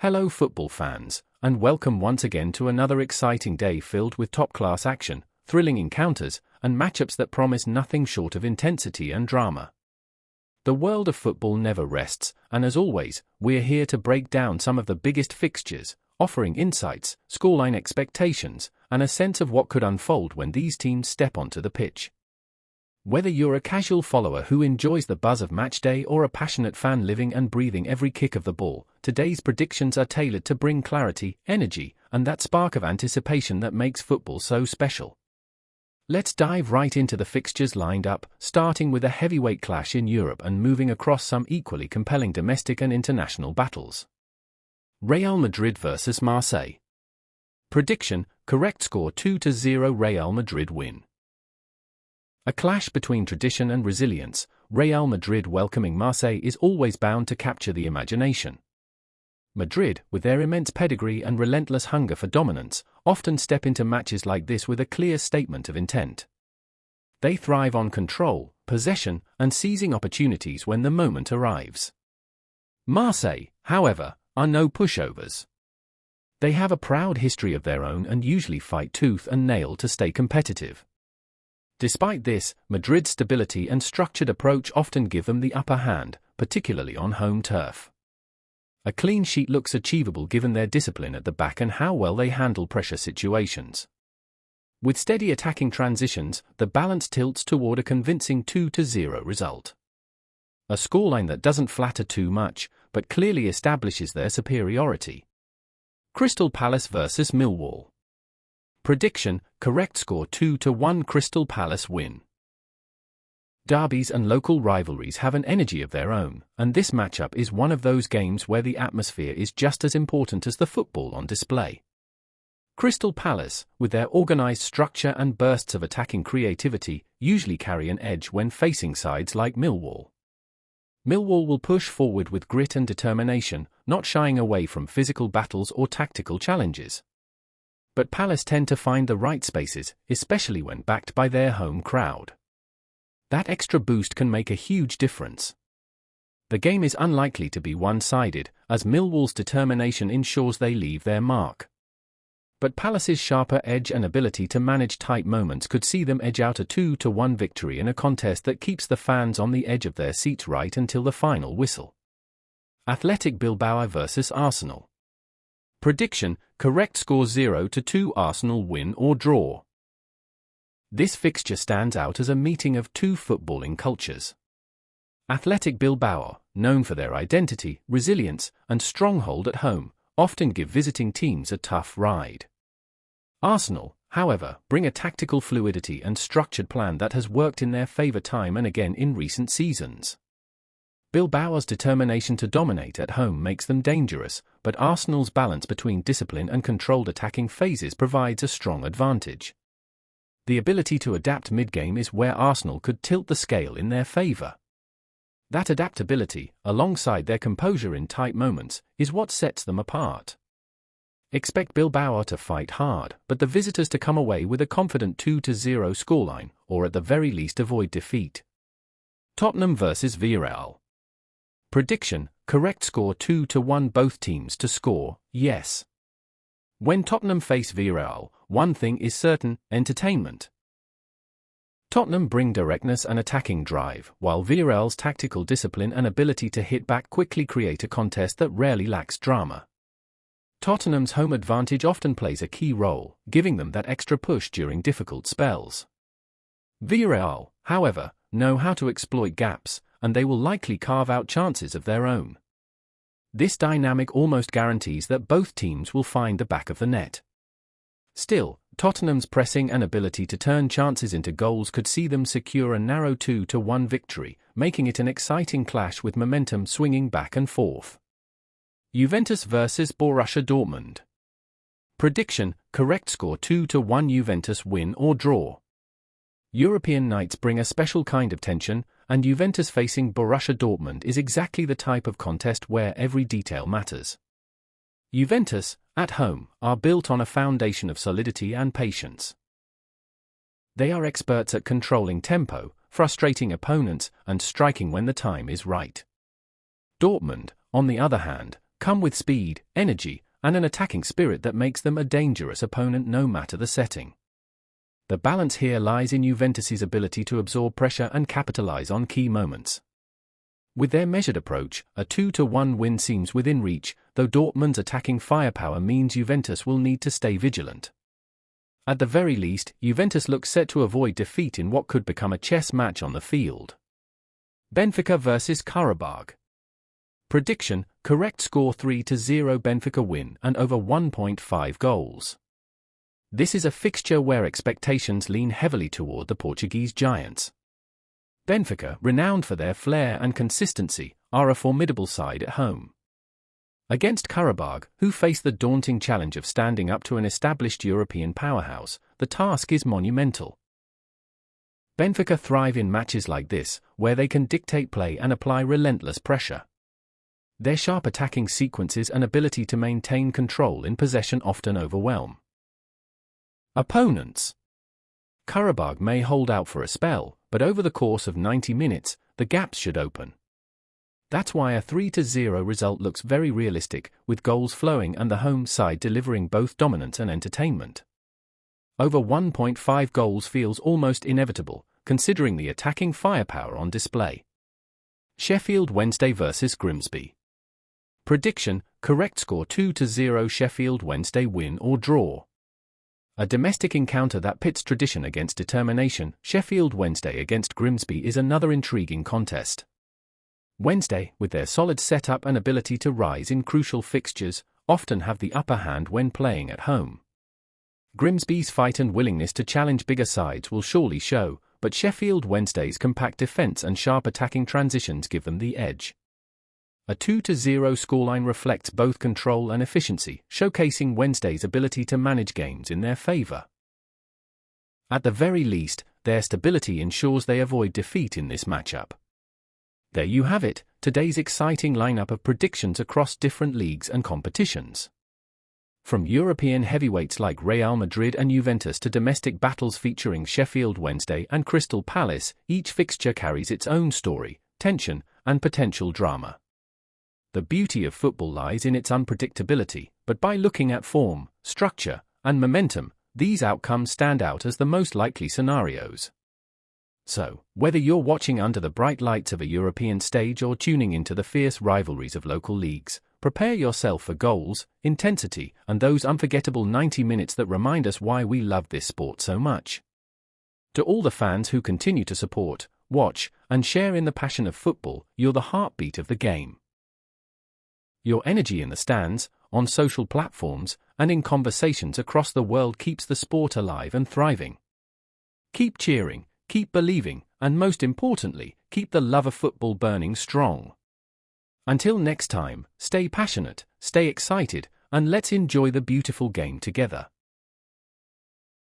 Hello football fans, and welcome once again to another exciting day filled with top-class action, thrilling encounters, and matchups that promise nothing short of intensity and drama. The world of football never rests, and as always, we're here to break down some of the biggest fixtures, offering insights, scoreline expectations, and a sense of what could unfold when these teams step onto the pitch. Whether you're a casual follower who enjoys the buzz of match day or a passionate fan living and breathing every kick of the ball, today's predictions are tailored to bring clarity, energy, and that spark of anticipation that makes football so special. Let's dive right into the fixtures lined up, starting with a heavyweight clash in Europe and moving across some equally compelling domestic and international battles. Real Madrid vs Marseille. Prediction: correct score 2-0 Real Madrid win. A clash between tradition and resilience, Real Madrid welcoming Marseille is always bound to capture the imagination. Madrid, with their immense pedigree and relentless hunger for dominance, often step into matches like this with a clear statement of intent. They thrive on control, possession, and seizing opportunities when the moment arrives. Marseille, however, are no pushovers. They have a proud history of their own and usually fight tooth and nail to stay competitive. Despite this, Madrid's stability and structured approach often give them the upper hand, particularly on home turf. A clean sheet looks achievable given their discipline at the back and how well they handle pressure situations. With steady attacking transitions, the balance tilts toward a convincing 2-0 result. A scoreline that doesn't flatter too much, but clearly establishes their superiority. Crystal Palace vs Millwall. Prediction: correct score 2-1 Crystal Palace win. Derbies and local rivalries have an energy of their own, and this matchup is one of those games where the atmosphere is just as important as the football on display. Crystal Palace, with their organized structure and bursts of attacking creativity, usually carry an edge when facing sides like Millwall. Millwall will push forward with grit and determination, not shying away from physical battles or tactical challenges. But Palace tend to find the right spaces, especially when backed by their home crowd. That extra boost can make a huge difference. The game is unlikely to be one-sided, as Millwall's determination ensures they leave their mark. But Palace's sharper edge and ability to manage tight moments could see them edge out a 2-1 victory in a contest that keeps the fans on the edge of their seats right until the final whistle. Athletic Bilbao vs Arsenal. Prediction: correct score 0-2 Arsenal win or draw. This fixture stands out as a meeting of two footballing cultures. Athletic Bilbao, known for their identity, resilience, and stronghold at home, often give visiting teams a tough ride. Arsenal, however, bring a tactical fluidity and structured plan that has worked in their favor time and again in recent seasons. Bilbao's determination to dominate at home makes them dangerous, but Arsenal's balance between discipline and controlled attacking phases provides a strong advantage. The ability to adapt mid-game is where Arsenal could tilt the scale in their favor. That adaptability, alongside their composure in tight moments, is what sets them apart. Expect Bilbao to fight hard, but the visitors to come away with a confident 2-0 scoreline, or at the very least avoid defeat. Tottenham vs Villarreal. Prediction: correct score 2-1 both teams to score, yes. When Tottenham face Villarreal, one thing is certain: entertainment. Tottenham bring directness and attacking drive, while Villarreal's tactical discipline and ability to hit back quickly create a contest that rarely lacks drama. Tottenham's home advantage often plays a key role, giving them that extra push during difficult spells. Villarreal, however, know how to exploit gaps, and they will likely carve out chances of their own. This dynamic almost guarantees that both teams will find the back of the net. Still, Tottenham's pressing and ability to turn chances into goals could see them secure a narrow 2-1 victory, making it an exciting clash with momentum swinging back and forth. Juventus vs Borussia Dortmund. Prediction: correct score 2-1 Juventus win or draw. European nights bring a special kind of tension, and Juventus facing Borussia Dortmund is exactly the type of contest where every detail matters. Juventus, at home, are built on a foundation of solidity and patience. They are experts at controlling tempo, frustrating opponents, and striking when the time is right. Dortmund, on the other hand, come with speed, energy, and an attacking spirit that makes them a dangerous opponent no matter the setting. The balance here lies in Juventus's ability to absorb pressure and capitalize on key moments. With their measured approach, a 2-1 win seems within reach, though Dortmund's attacking firepower means Juventus will need to stay vigilant. At the very least, Juventus looks set to avoid defeat in what could become a chess match on the field. Benfica vs Qarabag. Prediction: correct score 3-0 Benfica win and over 1.5 goals. This is a fixture where expectations lean heavily toward the Portuguese giants. Benfica, renowned for their flair and consistency, are a formidable side at home. Against Qarabag, who face the daunting challenge of standing up to an established European powerhouse, the task is monumental. Benfica thrive in matches like this, where they can dictate play and apply relentless pressure. Their sharp attacking sequences and ability to maintain control in possession often overwhelm opponents. Qarabag may hold out for a spell, but over the course of 90 minutes, the gaps should open. That's why a 3-0 result looks very realistic, with goals flowing and the home side delivering both dominance and entertainment. Over 1.5 goals feels almost inevitable, considering the attacking firepower on display. Sheffield Wednesday vs Grimsby. Prediction: correct score 2-0 Sheffield Wednesday win or draw. A domestic encounter that pits tradition against determination, Sheffield Wednesday against Grimsby is another intriguing contest. Wednesday, with their solid setup and ability to rise in crucial fixtures, often have the upper hand when playing at home. Grimsby's fight and willingness to challenge bigger sides will surely show, but Sheffield Wednesday's compact defence and sharp attacking transitions give them the edge. A 2-0 scoreline reflects both control and efficiency, showcasing Wednesday's ability to manage games in their favour. At the very least, their stability ensures they avoid defeat in this matchup. There you have it, today's exciting lineup of predictions across different leagues and competitions. From European heavyweights like Real Madrid and Juventus to domestic battles featuring Sheffield Wednesday and Crystal Palace, each fixture carries its own story, tension, and potential drama. The beauty of football lies in its unpredictability, but by looking at form, structure, and momentum, these outcomes stand out as the most likely scenarios. So, whether you're watching under the bright lights of a European stage or tuning into the fierce rivalries of local leagues, prepare yourself for goals, intensity, and those unforgettable 90 minutes that remind us why we love this sport so much. To all the fans who continue to support, watch, and share in the passion of football, you're the heartbeat of the game. Your energy in the stands, on social platforms, and in conversations across the world keeps the sport alive and thriving. Keep cheering, keep believing, and most importantly, keep the love of football burning strong. Until next time, stay passionate, stay excited, and let's enjoy the beautiful game together.